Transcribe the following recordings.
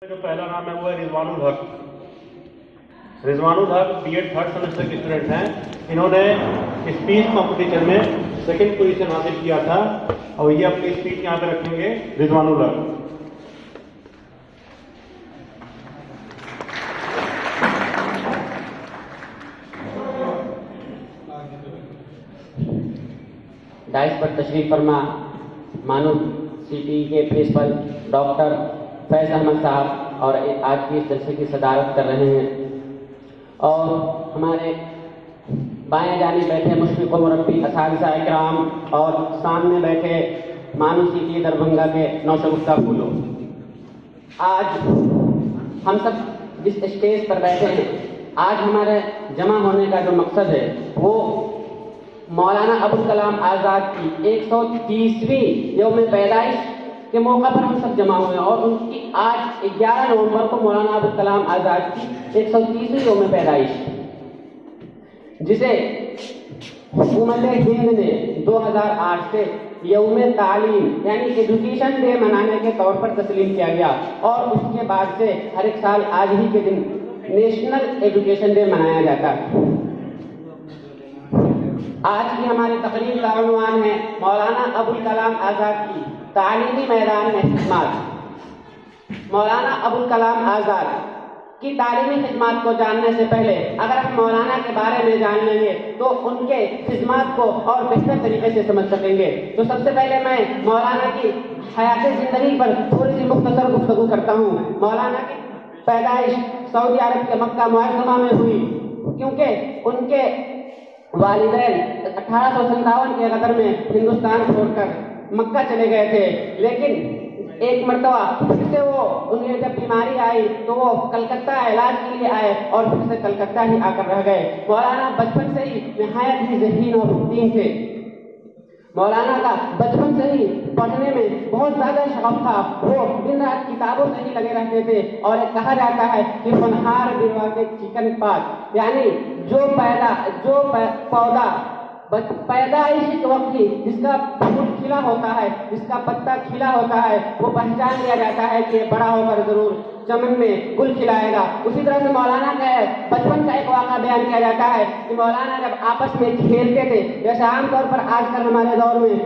جو پہلا نام ہے وہ ہے رضوان الحق. رضوان الحق B.Ed 3rd سیمسٹر کے اسٹوڈنٹ ہیں. انہوں نے اسپیچ کمپٹیشن میں 2nd پوزیشن حاصل کیا تھا اور یہ اپنی اسپیچ یہاں پہ رکھیں گے. رضوان الحق. ڈائس پر تشریف فرما مانو سی پی کے پرنسپل ڈاکٹر فیض احمد صاحب اور آج کی اس جلسے کی صدارت کر رہے ہیں، اور ہمارے بائیں جانب بیٹھے مشفق و مربی اساتذہ اکرام اور سامنے بیٹھے مانو سی پی دربھنگا کے نوشگفتہ پھولوں. آج ہم سب جس اسٹیج پر بیٹھے ہیں، آج ہمارے جمع ہونے کا جو مقصد ہے وہ مولانا ابوالکلام آزاد کی 130ویں یوم پیدائش کے موقع پر ہم سب جمع ہوئے ہیں، اور ان کی آج 11 نومبر کو مولانا ابوالکلام آزاد کی 130ویں یوم پیدائش، جسے حکومت ہند نے 2008 سے یوم تعلیم یعنی ایجوکیشن ڈے منانے کے طور پر تسلیم کیا گیا، اور اس کے بعد سے ہر ایک سال آج ہی کے دن نیشنل ایجوکیشن ڈے منایا جاتا ہے. آج کی ہماری تقریب کا عنوان ہے مولانا ابوالکلام آزاد کی تعلیمی میدان میں خدمات. مولانا ابوالکلام آزاد کی تعلیمی خدمات کو جاننے سے پہلے اگر ہم مولانا کے بارے میں جان لیں گے تو ان کے خدمات کو اور بہتر طریقے سے سمجھ سکیں گے. تو سب سے پہلے میں مولانا کی حیات زندگی پر تھوڑی سی مختصر گفتگو کرتا ہوں. مولانا کی پیدائش سعودی عرب کے مکہ معظمہ میں ہوئی، کیونکہ ان کے والدین 1857 کے غدر میں ہندوستان چھوڑ کر مکہ چلے گئے تھے، لیکن ایک مرتبہ پھر سے انہیں جب بیماری آئی تو وہ کلکتہ علاج کے لیے آئے اور پھر سے کلکتہ ہی آ کر رہ گئے. مولانا بچپن سے ہی نہایت ہی ذہین اور متین تھے. مولانا کا بچپن سے ہی پڑھنے میں بہت زیادہ شوق تھا. وہ دن رات کتابوں سے ہی لگے رہتے تھے، اور ایک کہا جاتا ہے کہ فنہار بروا کے چکن پات، یعنی جو پودا پیدائش کے وقت ہی جس کا پھول کھلا ہوتا ہے، جس کا پتا کھلا ہوتا ہے، وہ پہچان لیا جاتا ہے کہ بڑا ہو کر ضرور چمن میں گل کھلائے گا. اسی طرح سے مولانا کا بچپن کا ایک واقعہ بیان کیا جاتا ہے کہ مولانا جب آپس میں کھیلتے تھے، جیسے عام طور پر آج کل ہمارے دور میں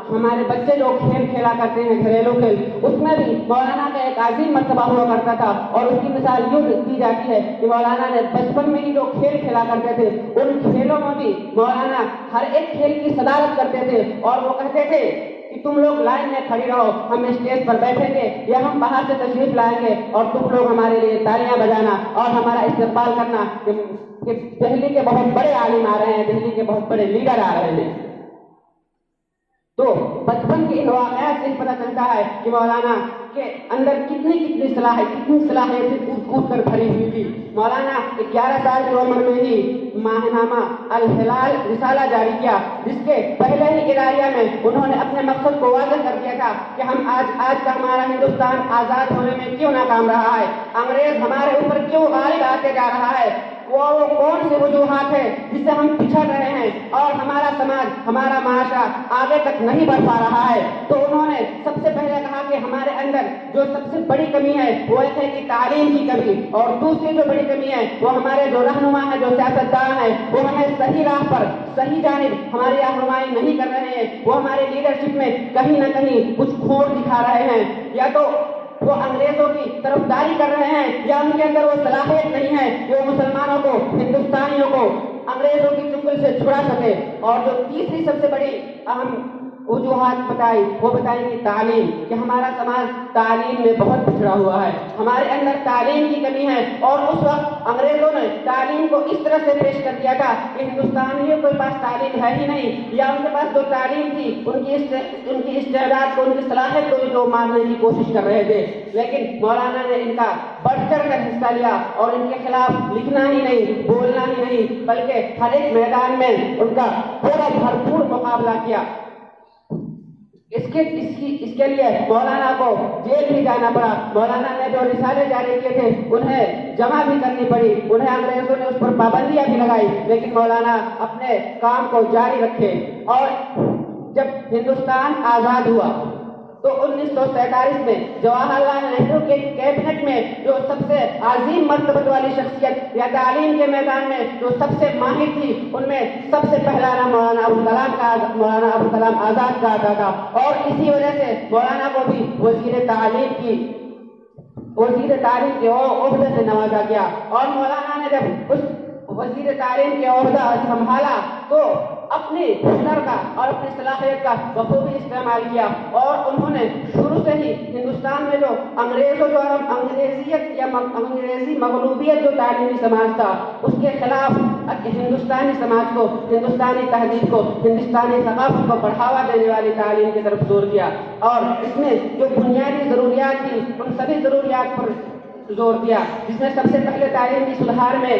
ہمارے بچے لوگ کھیل کھیلا کرتے ہیں، گھریلو کھیل، اس میں بھی مولانا کا ایک عظیم مرتبہ ہوا کرتا تھا. اور اس کی مثال یوں دی جاتی ہے کہ مولانا نے بچپن میں ہی جو کھیل کھیلا کرتے تھے، ان کھیلوں میں بھی مولانا ہر ایک کھیل کی صدارت کرتے تھے، اور وہ کہتے تھے کہ تم لوگ لائن میں کھڑی رہو، ہم اسٹیج پر بیٹھیں گے یا ہم باہر سے تشریف لائیں گے، اور تم لوگ ہمارے لیے تالیاں بجانا اور ہمارا استقبال کرنا کہ دہلی کے بہت بڑے عالم آ رہے ہیں، دہلی کے بہت بڑے لیڈر آ رہے ہیں. تو بچپن کے ان واقعات سے پتہ چلتا ہے کہ مولانا کے اندر کتنی صلاحیت کود کود کر بھری ہوئی تھی. مولانا 11 سال کی عمر میں ہی ماہنامہ الہلال رسالہ جاری کیا، جس کے پہلے ہی اداریہ میں انہوں نے اپنے مقصد کو واضح کر دیا تھا کہ ہم آج کا ہمارا ہندوستان آزاد ہونے میں کیوں ناکام رہا ہے، انگریز ہمارے اوپر کیوں غالب آتے جا رہا ہے، وہ کون سی وجوہات ہے جس سے ہم پچھڑ رہے ہیں اور ہمارا سماج، ہمارا معاشرہ آگے تک نہیں بڑھ پا رہا ہے. تو انہوں نے سب سے پہلے کہا کہ ہمارے اندر جو سب سے بڑی کمی ہے وہ ایک ہے کہ تعلیم کی کمی، اور دوسری جو بڑی کمی ہے وہ ہمارے جو رہنما ہیں، جو سیاستدان ہیں، وہ ہمیں صحیح راہ پر، صحیح جانب ہماری رہنمائی نہیں کر رہے ہیں. وہ ہمارے لیڈرشپ میں کہیں نہ کہیں کچھ کھوٹ دکھا رہے ہیں، یا تو وہ انگریزوں کی طرفداری کر رہے ہیں، یا ان کے اندر وہ صلاحیت نہیں ہے کہ وہ مسلمانوں کو، ہندوستانیوں کو انگریزوں کی چنگل سے چھڑا سکے. اور جو تیسری سب سے بڑی اہم وجوہات بتائی کہ تعلیم، کہ ہمارا سماج تعلیم میں بہت پچھڑا ہوا ہے، ہمارے اندر تعلیم کی کمی ہے. اور اس وقت انگریزوں نے تعلیم کو اس طرح سے پیش کر دیا تھا کہ ہندوستانیوں کے پاس تعلیم ہے ہی نہیں، یا ان کے پاس جو تعلیم تھی ان کی استعداد کو، ان کی صلاحیت کو جو ماننے کی کوشش کر رہے تھے. لیکن مولانا نے ان کا بڑھ چڑھ کر حصہ لیا، اور ان کے خلاف لکھنا ہی نہیں، بولنا ہی نہیں، بلکہ ہر ایک میدان میں ان کا پورا بھرپور مقابلہ کیا. اس کے لیے مولانا کو جیل بھی جانا پڑا. مولانا نے جو رسالے جاری کیے تھے انہیں جمع بھی کرنی پڑی، انہیں انگریزوں نے اس پر پابندیاں بھی لگائی، لیکن مولانا اپنے کام کو جاری رکھے. اور جب ہندوستان آزاد ہوا تو 1947 میں جواہر لال نہرو کے کیبنٹ میں جو سب سے عظیم مرتبہ والی شخصیت یا تعلیم کے میدان میں جو سب سے ماہر تھی، ان میں سب سے پہلا نام مولانا ابوالکلام آزاد کا آتا تھا، اور اسی وجہ سے مولانا کو بھی وزیر تعلیم کے عہدے سے نوازا گیا۔ اور مولانا نے جب اس وزیر تعلیم کے عہدہ سنبھالا تو اپنی ہنر کا اور اپنی صلاحیت کا بخوبی استعمال کیا، اور انہوں نے شروع سے ہی ہندوستان میں جو انگریزی مغلوبیت جو تعلیمی سماج تھا اس کے خلاف ہندوستانی سماج کو، ہندوستانی تہذیب کو، ہندوستانی ثقافت کو بڑھاوا دینے والی تعلیم کی طرف زور دیا، اور اس میں جو بنیادی ضروریات تھی ان سبھی ضروریات پر زور دیا، جس میں سب سے پہلے تعلیمی سدھار میں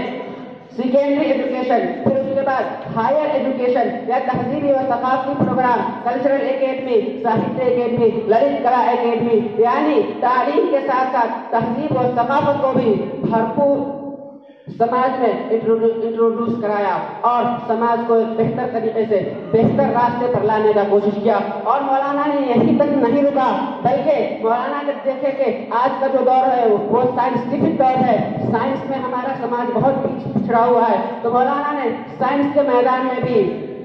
سیکنڈری ایجوکیشن، پھر اس کے بعد ہائر ایجوکیشن یا تہذیبی و ثقافتی programme, cultural academy, Sahitya Akademi, Lalit Kala Akademi, یعنی تعلیم کے ساتھ ساتھ تہذیب و ثقافت کو بھی بھرپور سماج میں انٹروڈیوس کرایا، اور سماج کو ایک بہتر طریقے سے بہتر راستے پر لانے کا کوشش کیا۔ اور مولانا نے یہیں تک نہیں رکا، بلکہ مولانا جب دیکھے کہ آج کا جو دور ہے وہ سائنسٹیفک دور ہے، سائنس میں ہمارا سماج بہت پچھڑا ہوا ہے، تو مولانا نے سائنس کے میدان میں بھی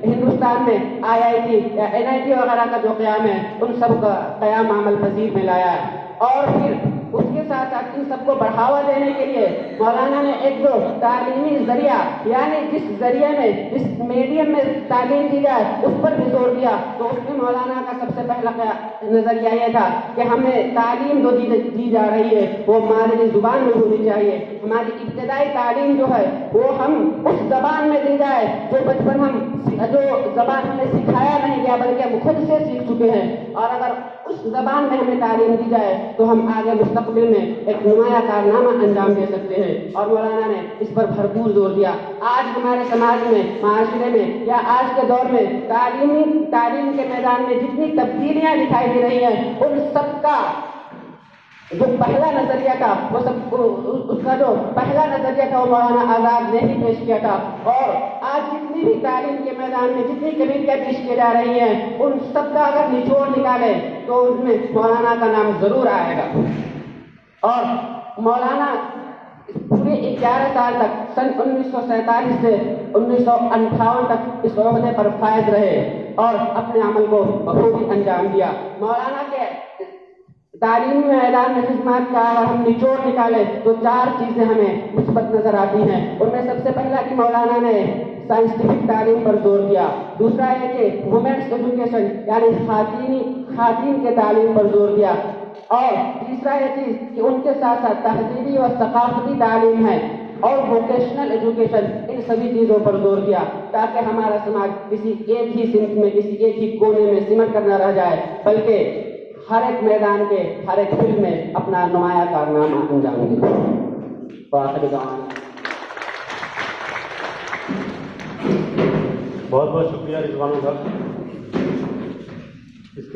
ہندوستان میں IIT یا NIT وغیرہ کا جو قیام ہے ان سب کا قیام عمل پذیر میں لایا ہے۔ اور پھر اس کے ساتھ ساتھ ان سب کو بڑھاوا دینے کے لیے مولانا نے ایک جو تعلیمی ذریعہ، یعنی جس ذریعے میں جس میڈیم میں تعلیم دی جائے اس پر بھی زور دیا، تو اس میں مولانا کا سب سے پہلا نظریہ یہ تھا کہ ہمیں تعلیم جو دی جا رہی ہے وہ مادری زبان میں ہونی چاہیے، ہماری ابتدائی تعلیم جو ہے وہ ہم اس زبان میں دی جائے جو بچپن جو زبان ہمیں سکھایا نہیں گیا بلکہ ہم خود سے سیکھ چکے ہیں، اور اگر اس زبان میں ہمیں تعلیم دی جائے تو ہم آگے مستقبل میں ایک نمایاں کارنامہ انجام دے سکتے ہیں، اور مولانا نے اس پر بھرپور زور دیا۔ آج ہمارے سماج میں، معاشرے میں یا آج کے دور میں تعلیم کے میدان میں جتنی تبدیلیاں دکھائی دے رہی ہیں ان سب کا جو پہلا نظریہ تھا وہ اس کا جو پہلا نظریہ تھا وہ مولانا آزاد نے ہی پیش کیا تھا، اور آج جتنی بھی تعلیم کے میدان میں جتنی کمیٹیاں پیش کی جا رہی ہیں ان سب کا اگر نچوڑ نکالے تو ان میں مولانا کا نام ضرور آئے گا۔ اور مولانا پورے 11 سال تک سن 1947 سے 1958 تک اس عہدے پر فائز رہے اور اپنے عمل کو بخوبی انجام دیا۔ مولانا کے تعلیمی میدان میں خدمات کا اگر ہم نچوڑ نکالے تو 4 چیزیں ہمیں مثبت نظر آتی ہیں۔ ان میں سب سے پہلا کہ مولانا نے سائنسٹیفک تعلیم پر زور دیا، دوسرا ہے کہ وومنس ایجوکیشن یعنی خواتین کے تعلیم پر زور دیا، اور تیسرا یہ چیز کہ ان کے ساتھ ساتھ تہذیبی و ثقافتی تعلیم ہے، اور ووکیشنل ایجوکیشن، ان سبھی چیزوں پر زور دیا تاکہ ہمارا سماج کسی ایک ہی صنف میں، کسی ایک ہی کونے میں سمٹ کر نہ رہ جائے بلکہ ہر ایک میدان کے ہر ایک فیلڈ میں اپنا نمایاں کارنامہ انجام دے۔ بہت بہت شکریہ رضوان الحق۔ اس کے